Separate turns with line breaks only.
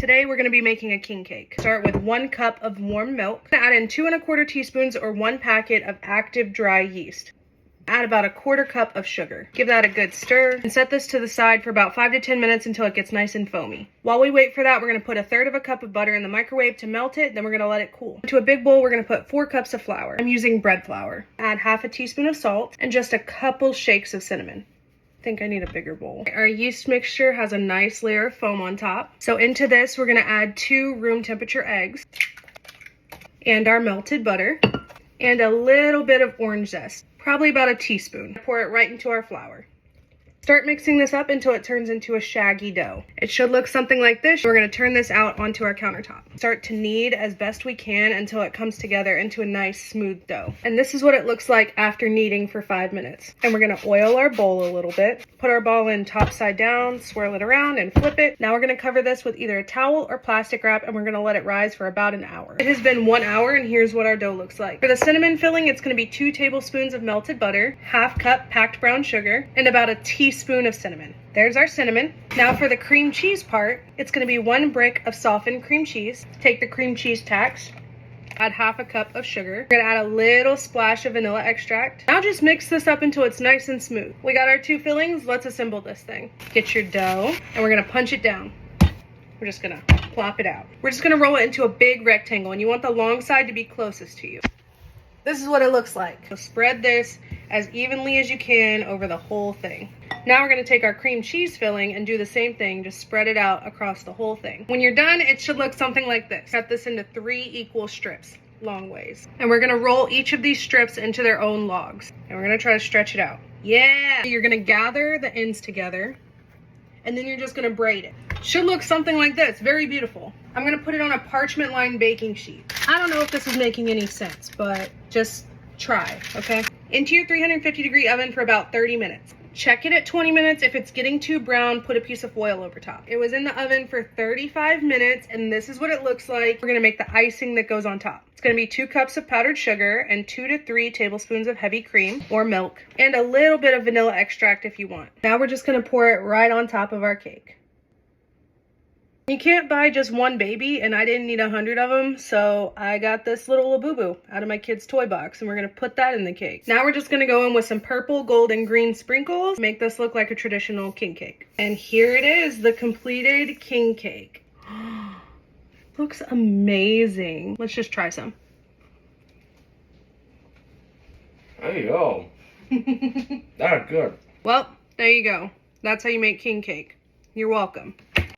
Today we're going to be making a king cake. Start with 1 cup of warm milk. Add in 2 1/4 teaspoons or 1 packet of active dry yeast. Add about 1/4 cup of sugar. Give that a good stir and set this to the side for about 5 to 10 minutes until it gets nice and foamy. While we wait for that, we're going to put 1/3 cup of butter in the microwave to melt it, then we're going to let it cool. To a big bowl, we're going to put 4 cups of flour. I'm using bread flour. Add 1/2 teaspoon of salt and just a couple shakes of cinnamon. I think I need a bigger bowl. Our yeast mixture has a nice layer of foam on top. So into this, we're going to add 2 room temperature eggs and our melted butter and a little bit of orange zest. Probably about a teaspoon. Pour it right into our flour. Start mixing this up until it turns into a shaggy dough. It should look something like this. We're going to turn this out onto our countertop. Start to knead as best we can until it comes together into a nice smooth dough. And this is what it looks like after kneading for 5 minutes. And we're going to oil our bowl a little bit. Put our ball in top side down, swirl it around and flip it. Now we're going to cover this with either a towel or plastic wrap and we're going to let it rise for about an hour. It has been 1 hour and here's what our dough looks like. For the cinnamon filling, it's going to be 2 tablespoons of melted butter, 1/2 cup packed brown sugar, and about a teaspoon of cinnamon. There's our cinnamon. Now for the cream cheese part, it's going to be 1 brick of softened cream cheese. Take the cream cheese tax, add 1/2 cup of sugar. We're going to add a little splash of vanilla extract. Now just mix this up until it's nice and smooth. We got our 2 fillings. Let's assemble this thing. Get your dough and we're going to punch it down. We're just going to plop it out. We're just going to roll it into a big rectangle and you want the long side to be closest to you. This is what it looks like. So spread this as evenly as you can over the whole thing. Now we're going to take our cream cheese filling and do the same thing, just spread it out across the whole thing. When you're done, it should look something like this. Cut this into 3 equal strips, long ways. And we're going to roll each of these strips into their own logs. And we're going to try to stretch it out. Yeah! You're going to gather the ends together and then you're just going to braid it. Should look something like this. Very beautiful. I'm going to put it on a parchment lined baking sheet. I don't know if this is making any sense, but just try, okay? Into your 350-degree oven for about 30 minutes. Check it at 20 minutes. If it's getting too brown, put a piece of foil over top. It was in the oven for 35 minutes, and this is what it looks like. We're gonna make the icing that goes on top. It's gonna be 2 cups of powdered sugar and 2 to 3 tablespoons of heavy cream or milk, and a little bit of vanilla extract if you want. Now we're just gonna pour it right on top of our cake. You can't buy just 1 baby, and I didn't need 100 of them, so I got this little Labubu out of my kid's toy box, and we're gonna put that in the cake. Now we're just gonna go in with some purple, gold, and green sprinkles, make this look like a traditional king cake. And here it is, the completed king cake. Looks amazing. Let's just try some.
There you go. That's good.
Well, there you go. That's how you make king cake. You're welcome.